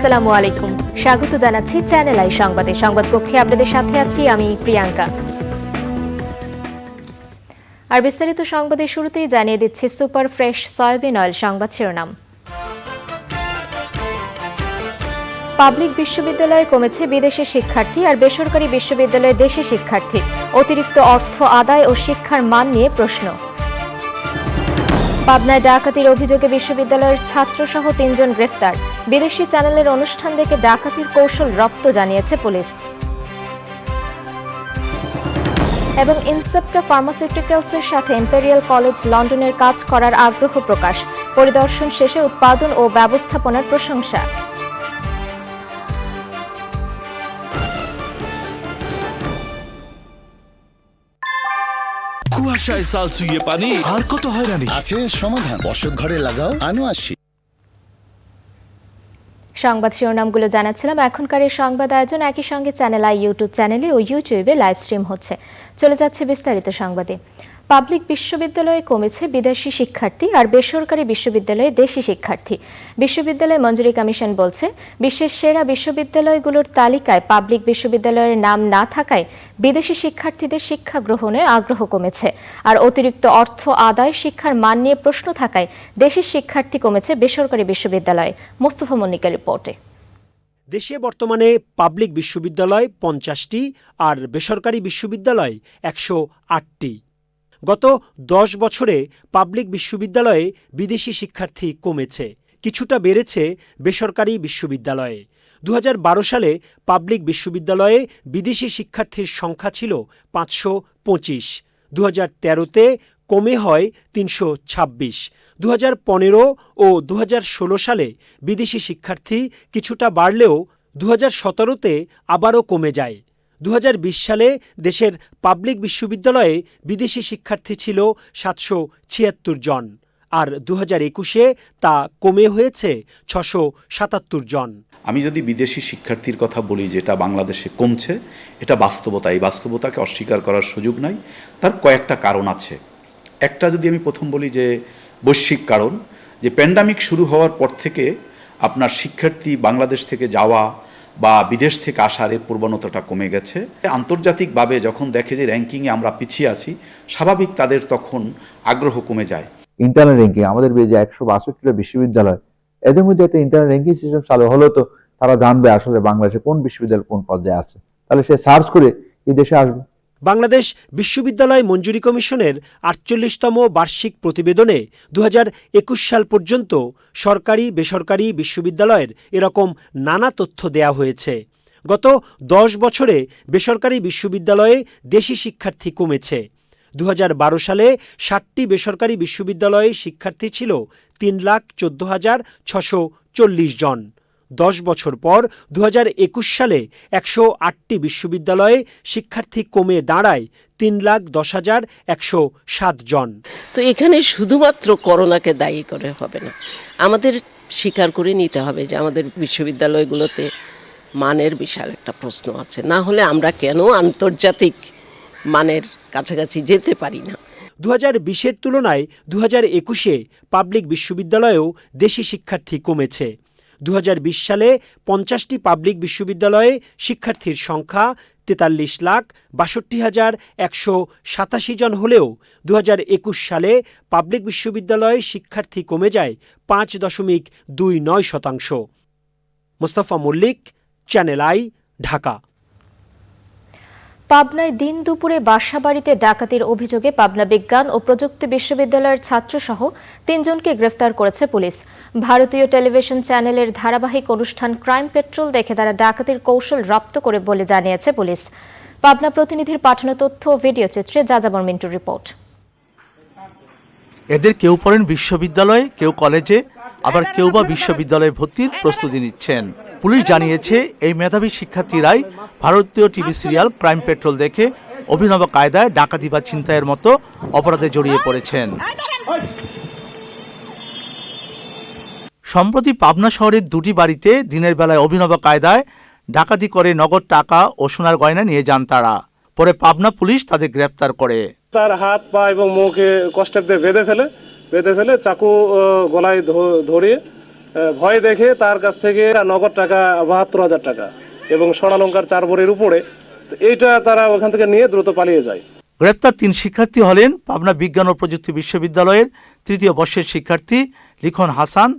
আসসালামু আলাইকুম, স্বাগত জানাচ্ছি চ্যানেল আই সংবাদে। সংবাদ কক্ষে আপনাদের সাথে আছি আমি প্রিয়াঙ্কা। আর বিস্তারিত সংবাদের শুরুতেই জানিয়ে দিচ্ছি সুপার ফ্রেশ সয়াবিন অয়েল সংবাদ শিরোনাম। পাবলিক বিশ্ববিদ্যালয়ে কমেছে বিদেশি শিক্ষার্থী আর বেসরকারি বিশ্ববিদ্যালয়ে দেশি শিক্ষার্থী। অতিরিক্ত অর্থ আদায় ও শিক্ষার মান নিয়ে প্রশ্ন। পাবনায় ডাকাতির অভিযোগে বিশ্ববিদ্যালয়ের ছাত্রসহ ৩ জন গ্রেফতার। বিদেশি চ্যানেলের অনুষ্ঠান দেখে ডাকাতির কৌশল রপ্ত জানিয়েছে পুলিশ। এবং ইনসেপ্টা ফার্মাসিউটিক্যালসের সাথে ইম্পেরিয়াল কলেজ লন্ডনের কাজ করার আগ্রহ প্রকাশ। পরিদর্শন শেষে উৎপাদন ও ব্যবস্থাপনার প্রশংসা। কুয়াশায় সাল চুইয়ে পানি আর কত হয়রানি আছে সমাধান। বসত ঘরে লাগাও, আনো আসি। সংবাদ শিরোনামগুলো জানাচ্ছিলাম। এখনকার এই সংবাদ আয়োজন একই সঙ্গে চ্যানেল আই ইউটিউব চ্যানেলে ও ইউটিউবে লাইভ স্ট্রিম হচ্ছে। চলে যাচ্ছে বিস্তারিত সংবাদে। পাবলিক বিশ্ববিদ্যালয়ে কমেছে বিদেশি শিক্ষার্থী আর বেসরকারি বিশ্ববিদ্যালয়ে দেশি শিক্ষার্থী। বিশ্ববিদ্যালয় মঞ্জুরি কমিশন বলছে, বিশ্বের সেরা বিশ্ববিদ্যালয়গুলোর তালিকায় পাবলিক বিশ্ববিদ্যালয়ের নাম না থাকায় বিদেশি শিক্ষার্থীদের শিক্ষা গ্রহণে আগ্রহ কমেছে। আর অতিরিক্ত অর্থ আদায়, শিক্ষার মান নিয়ে প্রশ্ন থাকায় দেশি শিক্ষার্থী কমেছে বেসরকারি বিশ্ববিদ্যালয়ে। মোস্তফা মনিকের রিপোর্টে। দেশে বর্তমানে পাবলিক বিশ্ববিদ্যালয় 50টি আর বেসরকারি বিশ্ববিদ্যালয় 108টি। গত 10 বছরে পাবলিক বিশ্ববিদ্যালয়ে বিদেশি শিক্ষার্থী কমেছে, কিছুটা বেড়েছে বেসরকারি বিশ্ববিদ্যালয়ে। 2012 সালে পাবলিক বিশ্ববিদ্যালয়ে বিদেশি শিক্ষার্থীর সংখ্যা ছিল 525, 2013-তে কমে হয় 326। 2015 ও 2016 সালে বিদেশি শিক্ষার্থী কিছুটা বাড়লেও 2017-তে আবারও কমে যায়। 2020 সালে দেশের পাবলিক বিশ্ববিদ্যালয়ে বিদেশি শিক্ষার্থী ছিল 776 জন, আর 2021-এ তা কমে হয়েছে 677 জন। আমি যদি বিদেশি শিক্ষার্থীর কথা বলি, যেটা বাংলাদেশে কমছে, এটা বাস্তবতা। এই বাস্তবতাকে অস্বীকার করার সুযোগ নাই। তার কয়েকটা কারণ আছে। একটা যদি আমি প্রথম বলি যে বৈশ্বিক কারণ, যে প্যান্ডামিক শুরু হওয়ার পর থেকে আপনার শিক্ষার্থী বাংলাদেশ থেকে যাওয়া বা বিদেশ থেকে আসার এর প্রবণতাটা কমে গেছে। আন্তর্জাতিকভাবে যখন দেখে যে র্যাঙ্কিংয়ে আমরা পিছিয়ে আছি, স্বাভাবিক তাদের তখন আগ্রহ কমে যায়। ইন্টারনাল র্যাঙ্কিং আমাদের যে 162টা বিশ্ববিদ্যালয়, এদের মধ্যে একটা ইন্টারনাল র্যাঙ্কিং সিস্টেম চালু হলো, তো তারা জানবে আসলে বাংলাদেশে কোন বিশ্ববিদ্যালয় কোন পর্যায়ে আছে, তাহলে সে সার্চ করে এই দেশে আসবে। বাংলাদেশ বিশ্ববিদ্যালয় মঞ্জুরি কমিশনের 48তম বার্ষিক প্রতিবেদনে 2021 সাল পর্যন্ত সরকারি বেসরকারি বিশ্ববিদ্যালয়ের এরকম নানা তথ্য দেয়া হয়েছে। গত 10 বছরে বেসরকারি বিশ্ববিদ্যালয়ে দেশি শিক্ষার্থী কমেছে। 2012 সালে 60টি বেসরকারি বিশ্ববিদ্যালয়ে শিক্ষার্থী ছিল 3,14,640 জন। 10 বছর পর 2021 সালে 108টি বিশ্ববিদ্যালয়ে শিক্ষার্থী কমে দাঁড়ায় 3,10,107 জন। তো এখানে শুধুমাত্র করোনাকে দায়ী করে হবে না, আমাদের স্বীকার করে নিতে হবে যে আমাদের বিশ্ববিদ্যালয়গুলোতে মানের বিশাল একটা প্রশ্ন আছে। না হলে আমরা কেন আন্তর্জাতিক মানের কাছাকাছি যেতে পারি না? 2020-এর তুলনায় 2021-এ পাবলিক বিশ্ববিদ্যালয়েও দেশি শিক্ষার্থী কমেছে। 2020 সালে 50টি পাবলিক বিশ্ববিদ্যালয়ে শিক্ষার্থীর সংখ্যা 43,62,187 জন হলেও 2021 সালে পাবলিক বিশ্ববিদ্যালয়ে শিক্ষার্থী কমে যায় 5.29%। Mostafa Mallik, channel I, Dhaka. পাবনায় দিন দুপুরে বাসাবাড়িতে ডাকাতির অভিযোগে পাবনা বিজ্ঞান ও প্রযুক্তি বিশ্ববিদ্যালয়ের ছাত্রসহ 3 জনকে গ্রেফতার করেছে পুলিশ। ভারতীয় টেলিভিশন চ্যানেলের ধারাবাহিক অনুষ্ঠান ক্রাইম পেট্রোল দেখে তারা ডাকাতির কৌশল রপ্ত করে বলে জানিয়েছে পুলিশ। পাবনা প্রতিনিধির পাঠানো তথ্য ও ভিডিও চিত্রে যাযাবর মিন্টুর রিপোর্ট। এদের কেউ পড়েন বিশ্ববিদ্যালয়ে, কেউ কলেজে, আবার কেউ বা বিশ্ববিদ্যালয়ে ভর্তির প্রস্তুতি নিচ্ছেন। পুলিশ জানিয়েছে, এই মেধাবী শিক্ষার্থীরাই ভারতীয় টিভি সিরিয়াল ক্রাইম পেট্রোল দেখে অভিনব কায়দায় ডাকাতি বা ছিনতাইয়ের মতো অপরাধে জড়িয়ে পড়েছেন। সম্প্রতি পাবনা শহরের 2টি বাড়িতে দিনের বেলায় অভিনব কায়দায় ডাকাতি করে নগদ টাকা ও সোনার গয়না নিয়ে যান তারা। পরে পাবনা পুলিশ তাদের গ্রেপ্তার করে। তার হাত পা এবং মুখে কষ্টেপ দিয়ে বেঁধে ফেলে চাকু গলায় ধরিয়ে ভয় দেখে তার কাছ থেকে নগদ টাকা ৭২,০০০ টাকা এবং স্বর্ণালঙ্কার 4 ভরির উপরে, এইটা তারা ওখান থেকে নিয়ে দ্রুত পালিয়ে যায়। গ্রেপ্তার 3 শিক্ষার্থী হলেন পাবনা বিজ্ঞান ও প্রযুক্তি বিশ্ববিদ্যালয়ের 3য় বর্ষের শিক্ষার্থী লিখন হাসান,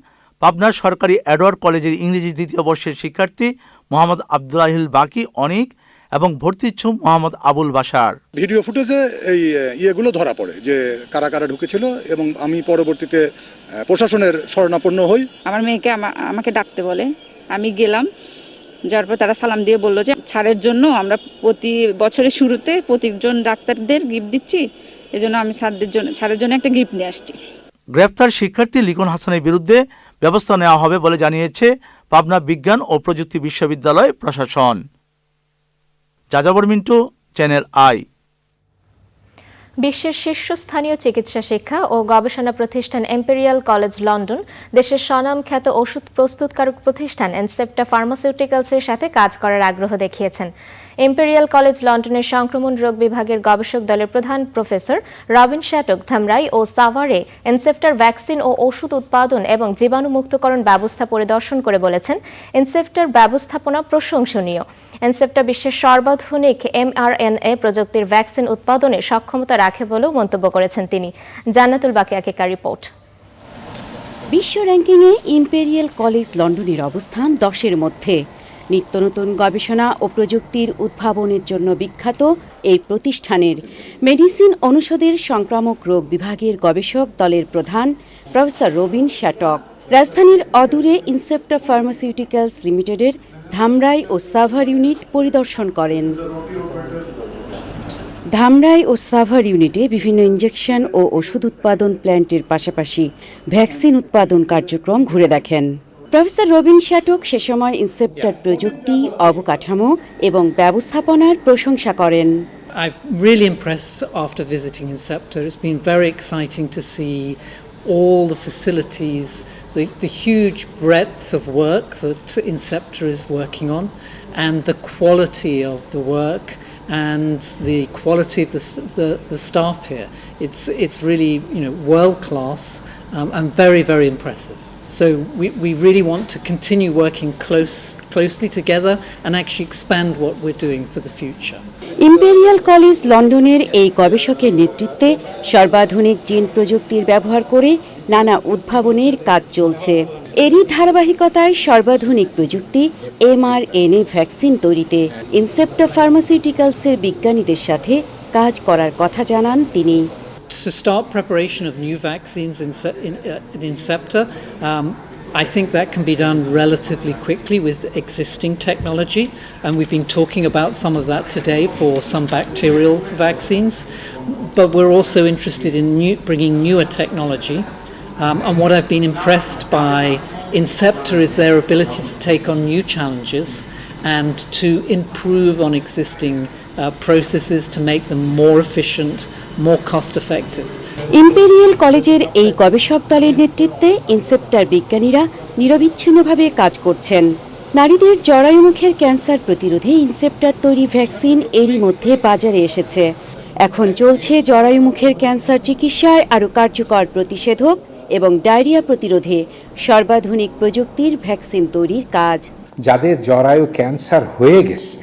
পাবনার সরকারি এডওয়ার্ড কলেজের ইংরেজি 2য় বর্ষের শিক্ষার্থী মোহাম্মদ আব্দুল্লাহিল বাকি অনিক এবং ভর্তিচ্ছু মোহাম্মদ আবুল বাশার। ভিডিও ফুটেজে এই ইয়েগুলো ধরা পড়ে যে কারা কারা ঢুকেছিল এবং আমি পরবর্তীতে প্রশাসনের শরণাপন্ন হই। আমার মেয়েকে আমাকে ডাকতে বলে, আমি গেলাম, যার পর তারা সালাম দিয়ে বললো যে ছাড়ের জন্য আমরা প্রতি বছরের শুরুতে প্রতিজন ডাক্তারদের গিফট দিচ্ছি, এজন্য আমি ছাড়ের জন্য একটা গিফট নিয়ে আসছি। গ্রেপ্তার শিক্ষার্থী লিখন হাসানের বিরুদ্ধে ব্যবস্থা নেওয়া হবে বলে জানিয়েছে পাবনা বিজ্ঞান ও প্রযুক্তি বিশ্ববিদ্যালয় প্রশাসন। যাযাবর মিন্টু, চ্যানেল আই। বিশ্বের শীর্ষস্থানীয় চিকিৎসা শিক্ষা ও গবেষণা প্রতিষ্ঠান ইম্পেরিয়াল কলেজ লন্ডন দেশের স্বনামখ্যাত ওষুধ প্রস্তুতকারক প্রতিষ্ঠান ইনসেপ্টা ফার্মাসিউটিক্যালসের সাথে কাজ করার আগ্রহ দেখিয়েছেন। ইম্পেরিয়াল কলেজ লন্ডনের সংক্রমণ রোগ বিভাগের গবেষক দলের প্রধান প্রফেসর রবিন শ্যাটক ধামরাই ও সাভারে ইনসেপ্টার ভ্যাকসিন ও ওষুধ উৎপাদন এবং জীবাণুমুক্তকরণ ব্যবস্থা পরিদর্শন করে বলেছেন, ইনসেপ্টার ব্যবস্থাপনা প্রশংসনীয়। ইনসেপ্টা বিশ্বের সর্বাধুনিক mRNA প্রযুক্তির ভ্যাকসিন উৎপাদনে সক্ষমতা রাখে বলেও মন্তব্য করেছেন তিনি। জান্নাতুল বাকি আকিকার রিপোর্ট। বিশ্ব র্যাঙ্কিংয়ে ইম্পেরিয়াল কলেজ লন্ডনের অবস্থান 10-এর মধ্যে। নিত্য নতুন গবেষণা ও প্রযুক্তির উদ্ভাবনের জন্য বিখ্যাত এই প্রতিষ্ঠানের মেডিসিন অনুষদের সংক্রামক রোগ বিভাগের গবেষক দলের প্রধান প্রফেসর রবিন শ্যাটক রাজধানীর অদূরে ইনসেপ্টা ফার্মাসিউটিক্যালস লিমিটেডের ধামরাই ও সাভার ইউনিট পরিদর্শন করেন। ধামরাই ও সাভার ইউনিটে বিভিন্ন ইনজেকশন ও ওষুধ উৎপাদন প্ল্যান্টের পাশাপাশি ভ্যাকসিন উৎপাদন কার্যক্রম ঘুরে দেখেন। প্রফেসর রবিন শ্যাটক সে সময় ইনসেপ্টার প্রযুক্তি, অবকাঠামো এবং ব্যবস্থাপনার প্রশংসা করেন। I'm really impressed after visiting Incepta. It's been very exciting to see all the facilities, the huge breadth of work that Incepta is working on, and the quality of the work and the quality of the staff here. It's really world class and very, very impressive. So we really want to continue working closely together and actually expand what we're doing for the future. Imperial college লন্ডনের এই গবেষকের নেতৃত্বে সর্বাধুনিক জিন প্রযুক্তির ব্যবহার করে নানা উদ্ভাবনের কাজ চলছে। এরই ধারাবাহিকতায় সর্বাধুনিক প্রযুক্তি mRNA ভ্যাকসিন তৈরিতে ইনসেপ্টা ফার্মাসিউটিক্যালসের বিজ্ঞানীদের সাথে কাজ করার কথা জানান তিনি। To start preparation of new vaccines in Incepta, I think that can be done relatively quickly with existing technology, and we've been talking about some of that today for some bacterial vaccines, but we're also interested in bringing newer technology, and what I've been impressed by Incepta is their ability to take on new challenges and to improve on existing processes to make them more efficient, more cost effective. Imperial কলেজের এই গবেষক দলের নেতৃত্বে ইনসেপ্টার বিজ্ঞানীরা নিরবিচ্ছিন্নভাবে কাজ করছেন। নারীদের জরায়ুমুখের cancer প্রতিরোধে ইনসেপ্টার তৈরি ভ্যাকসিন এরই মধ্যে বাজারে এসেছে। এখন চলছে জরায়ুমুখের ক্যান্সার চিকিৎসায় আরও কার্যকর প্রতিষেধক এবং ডায়রিয়া প্রতিরোধে সর্বাধুনিক প্রযুক্তির ভ্যাকসিন তৈরির কাজ। যাদের জরায়ু ক্যান্সার হয়ে গেছে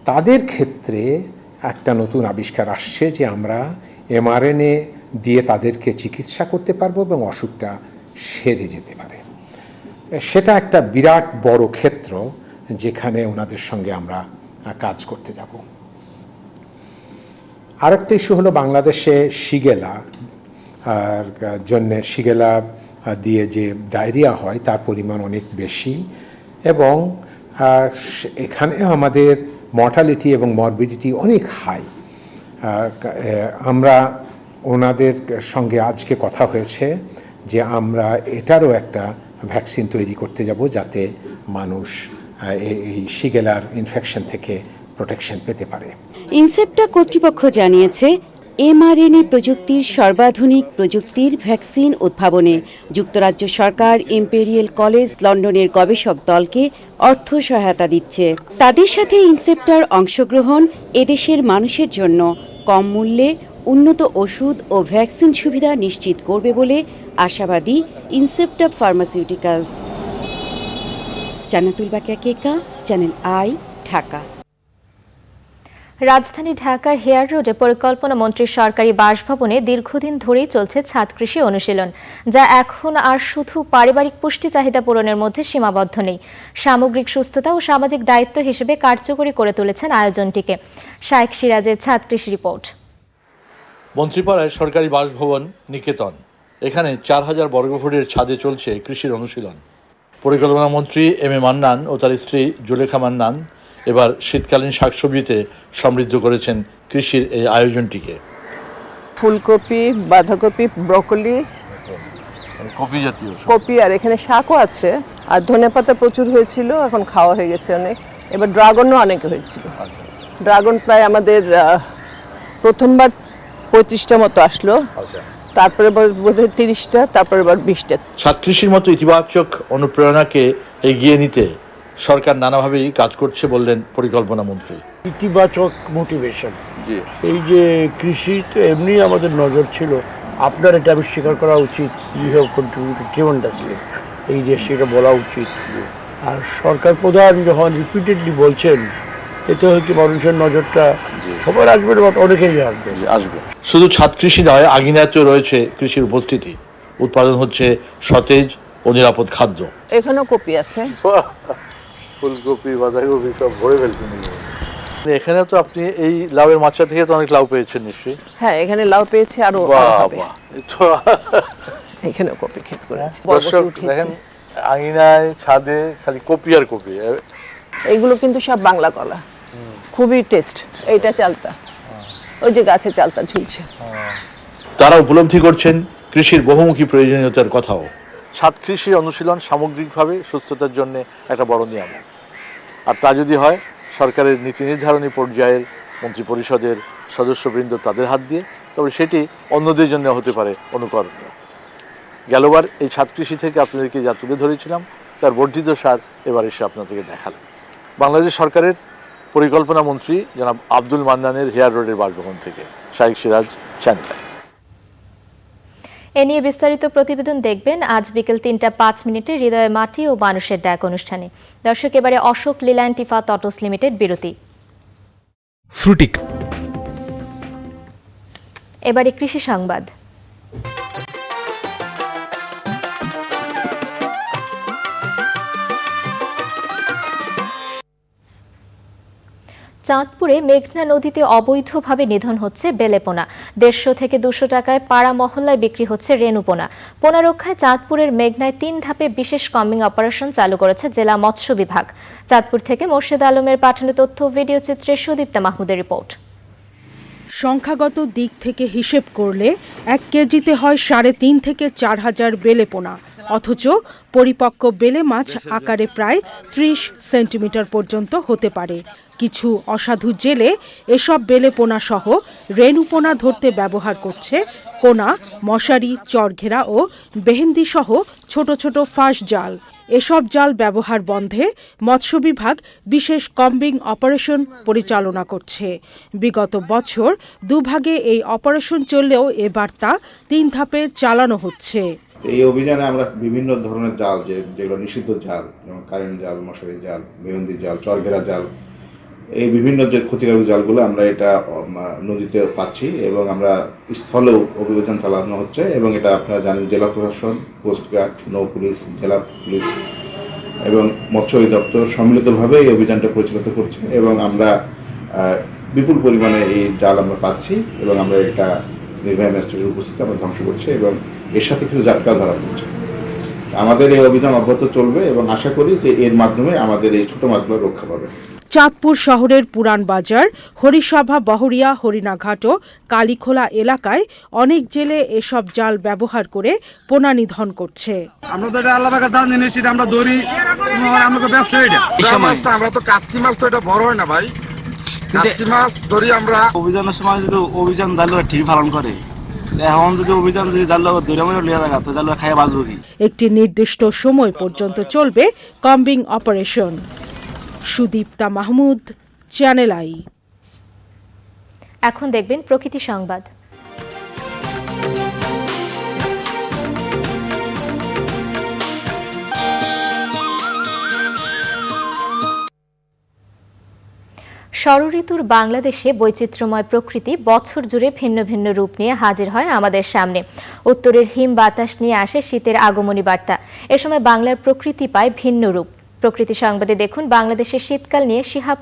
তাদের ক্ষেত্রে একটা নতুন আবিষ্কার আসছে যে আমরা mRNA দিয়ে তাদেরকে চিকিৎসা করতে পারবো এবং অসুখটা সেরে যেতে পারে। সেটা একটা বিরাট বড় ক্ষেত্র যেখানে ওনাদের সঙ্গে আমরা কাজ করতে যাব। আরেকটা ইস্যু হলো বাংলাদেশে শিগেলা শিগেলা দিয়ে যে ডায়রিয়া হয় তার পরিমাণ অনেক বেশি এবং এখানে আমাদের মর্টালিটি এবং মরবিডিটি অনেক হাই। আমরা ওনাদের সঙ্গে আজকে কথা হয়েছে যে আমরা এটারও একটা ভ্যাকসিন তৈরি করতে যাব যাতে মানুষ এই শিগেলার ইনফেকশন থেকে প্রোটেকশন পেতে পারে। ইনসেপ্টা কর্তৃপক্ষ জানিয়েছে mRNA প্রযুক্তির সর্বাধুনিক প্রযুক্তির ভ্যাকসিন উদ্ভাবনে যুক্তরাজ্য সরকার ইম্পেরিয়াল কলেজ লন্ডনের গবেষক দলকে অর্থ সহায়তা দিচ্ছে। তাদের সাথে ইনসেপ্টার অংশগ্রহণ এদেশের মানুষের জন্য কম মূল্যে উন্নত ওষুধ ও ভ্যাকসিন সুবিধা নিশ্চিত করবে বলে আশাবাদী Incepta pharmaceuticals. Jannatul বাকিয়া Keka, channel I, Dhaka. রাজধানী ঢাকার হেয়ার রোডে পরিকল্পনা মন্ত্রীর সরকারি বাসভবনে দীর্ঘদিন ধরেই চলছে ছাদ কৃষি অনুশীলন, যা এখন আর শুধু পারিবারিক পুষ্টি চাহিদা পূরণের মধ্যে সীমাবদ্ধ নেই, সামগ্রিক সুস্থতা ও সামাজিক দায়িত্ব হিসেবে কার্যকরী করে তুলেছেন আয়োজনটিকে। শাইখ সিরাজের ছাদ কৃষি রিপোর্ট। মন্ত্রীপাড়ায় সরকারি বাসভবন নিকেতন, এখানে 4000 বর্গফুটের ছাদে চলছে কৃষির অনুশীলন। পরিকল্পনা মন্ত্রী এম এ মান্নান ও তার স্ত্রী জুলেখা মান্নান এবার শীতকালীন শাকসবজিতে সমৃদ্ধ করেছেন কৃষির এই আয়োজনটিকে। ফুলকপি, বাঁধাকপি, ব্রকলি, কপি জাতীয় কপি, আর এখানে শাকও আছে, আর ধনেপাতা প্রচুর হয়েছিল, এখন খাওয়া হয়ে গেছে অনেক। এবার ড্রাগনও অনেক হয়েছিল। ড্রাগন প্রায় আমাদের প্রথমবার 25টা মতো আসলো, তারপরে বোধহয় 30টা, তারপরে এবার 20টা। ছাদ কৃষির মতো ইতিবাচক অনুপ্রেরণাকে এগিয়ে নিতে সরকার নানাভাবেই কাজ করছে বললেন পরিকল্পনা মন্ত্রী। ইতিবাচক মোটিভেশন, এই যে কৃষি তো এমনি আমাদের নজর ছিল, আপনার এটা স্বীকার করা উচিত, ইউ হ্যাভ কন্ট্রিবিউটেড ট্রিমেন্ডাসলি, এই যে সেটা বলা উচিত। আর সরকার প্রধান যখন রিপিটেডলি বলছেন, এতে হয়তো মানুষের নজরটা সবার আসবে, অনেকেই আসবে। শুধু ছাদ কৃষি নয়, আঙিনাতেও রয়েছে কৃষির উপস্থিতি। উৎপাদন হচ্ছে সতেজ ও নিরাপদ খাদ্য। এখানেও কপি আছে, ফুলকপি, বাঁধাকপি সব ভরে ফেলছেন। এখানে তো আপনি এই লাউয়ের মাচা থেকে তো অনেক লাউ পেয়েছেন নিশ্চয়ই? হ্যাঁ, এখানে লাউ পেয়েছি, আরো এখানে কপি ক্ষেত করেছি। দর্শক দেখেন, আঙিনায় ছাদে খালি কপি আর কপি। এইগুলো কিন্তু সব বাংলা কলা, খুবই টেস্ট। এইটা চালতা, ওই যে গাছে চালতা ঝুলছে। তারা উপলব্ধি করছেন কৃষির বহুমুখী প্রয়োজনীয়তার কথাও। ছাদ কৃষি অনুশীলন সামগ্রিকভাবে সুস্থতার জন্য একটা বড় নিয়ামক, আর তা যদি হয় সরকারের নীতি নির্ধারণী পর্যায়ের মন্ত্রিপরিষদের সদস্যবৃন্দ তাদের হাত দিয়ে, তবে সেটি অন্যদের জন্য হতে পারে অনুকরণীয়। গেলবার এই ছাদ কৃষি থেকে আপনাদেরকে যা তুলে ধরেছিলাম তার বর্ধিত সার এবার এসে আপনাদেরকে দেখালাম। বাংলাদেশ সরকারের পরিকল্পনা মন্ত্রী জনাব আব্দুল মান্নানের হেয়ার রোডের বাসভবন থেকে। শাইখ সিরাজ, চ্যানেল আই। এ নিয়ে বিস্তারিত প্রতিবেদন দেখবেন আজ বিকেল 3:05 হৃদয়ে মাটি ও মানুষের ডাক অনুষ্ঠানে। দর্শক, এবারে অশোক লিল্যান্ড ইফাত অটোস লিমিটেড বিরতি। ফ্রুটিক। এবারে কৃষি সংবাদ। চাঁদপুরে মেঘনা নদীতে অবৈধভাবে নিধন হচ্ছে বেলেপোনা। 150 থেকে 200 টাকায় পাড়া মহল্লায় বিক্রি হচ্ছে রেণুপোনা। পোনা রক্ষায় চাঁদপুরের মেঘনায় 3 ধাপে বিশেষ কম্বিং অপারেশন চালু করেছে জেলা মৎস্য বিভাগ। চাঁদপুর থেকে মোর্শেদ আলমের পাঠানো তথ্য ভিডিও চিত্রে সুদীপ্তা মাহমুদের রিপোর্ট। সংখ্যাগত দিক থেকে হিসেব করলে 1 কেজিতে হয় 3.5 থেকে 4,000 বেলেপোনা, অথচ পরিপক্ক বেলে মাছ আকারে প্রায় 30 সেন্টিমিটার পর্যন্ত হতে পারে। কিছু অসাধু জেলে এসব বেলেপোনা সহ রেণুপোনা ধরতে ব্যবহার করছে কোনা, মশারি, চরঘেরা ও বেহেন্দি সহ ছোট ছোট ফাঁস জাল। এসব জাল ব্যবহার বন্ধে মৎস্য বিভাগ বিশেষ কম্বিং অপারেশন পরিচালনা করছে। বিগত বছর দুভাগে এই অপারেশন চললেও এবার তা 3 ধাপে চালানো হচ্ছে। এই অভিযানে আমরা বিভিন্ন ধরনের জাল, যেগুলো নিষিদ্ধ জাল, যেমন কারেন্ট জাল, মশারি জাল, মেহেন্দি জাল, চরঘেরা জাল, এই বিভিন্ন যে ক্ষতিকারক জালগুলো আমরা এটা নদীতে পাচ্ছি এবং আমরা স্থলেও অভিযান চালানো হচ্ছে। এবং এটা আপনারা জানেন, জেলা প্রশাসন, কোস্টগার্ড, নৌ পুলিশ, জেলা পুলিশ এবং মৎস্য অধিদপ্তর সম্মিলিতভাবে এই অভিযানটা পরিচালিত করছে এবং আমরা বিপুল পরিমাণে এই জাল আমরা পাচ্ছি এবং আমরা এটা নির্বাহী ম্যাজিস্ট্রেটের উপস্থিতিতে আমরা ধ্বংস করছি এবং এর সাথে কিছু জাটকা ধরা পড়ছে। আমাদের এই অভিযান অব্যাহত চলবে এবং আশা করি যে এর মাধ্যমে আমাদের এই ছোট মাছগুলো রক্ষা পাবে। চাঁদপুর শহরের পুরান বাজার, হরিসভা, বহরিয়া, হরিণাঘাট ও কালীখোলা এলাকায় অনেক জেলে এসব জাল ব্যবহার করে পোনা নিধন করছে। আমরা তো এটা আল্লাহ পাকের দান জিনিস, এটা আমরা ধরি, আমাকে ব্যবসা এটা। আমরা তো কাস্তি মাছ, তো এটা বড় হয় না ভাই, কাস্তি মাছ ধরি আমরা। অভিযানের সময় যদি অভিযান জালরা ঠিক পালন করে, এখন যদি অভিযান যদি জালরা ধরে মনে লিয়া জায়গা, তো জালরা খাইয়া বাঁচবো কি? একটি নির্দিষ্ট সময় পর্যন্ত চলবে combing operation. Sudipta Mahmud, channel I. এখন দেখবেন প্রকৃতি সংবাদ। ষড়ঋতুর বাংলাদেশে বৈচিত্র্যময় প্রকৃতি বছর জুড়ে ভিন্ন ভিন্ন রূপ নিয়ে হাজির হয় আমাদের সামনে। উত্তরের হিম বাতাস নিয়ে আসে শীতের আগমনী বার্তা। এ সময় বাংলার প্রকৃতি পায় ভিন্ন রূপ। প্রকৃতি সংবাদে দেখুন বাংলাদেশের শীতকাল নিয়ে শিহাব।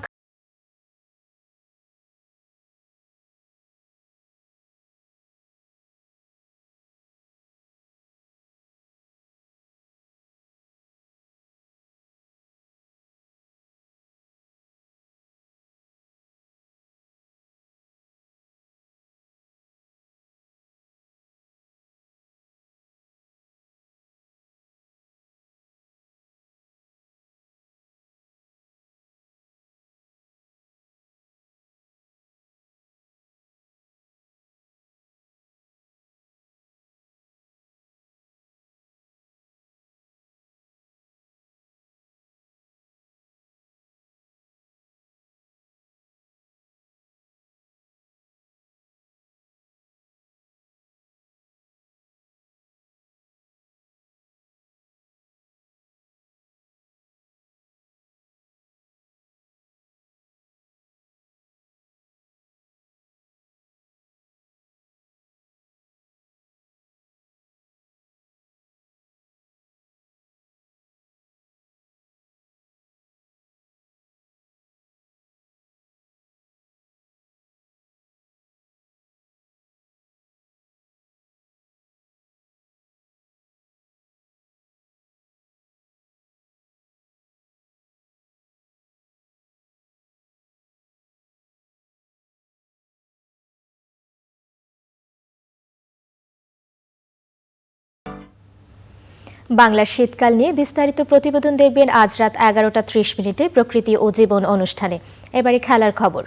বাংলার শীতকাল নিয়ে বিস্তারিত প্রতিবেদন দেখবেন আজ রাত 11টা 30 মিনিটে প্রকৃতি ও জীবন অনুষ্ঠানে। এবারে খেলার খবর।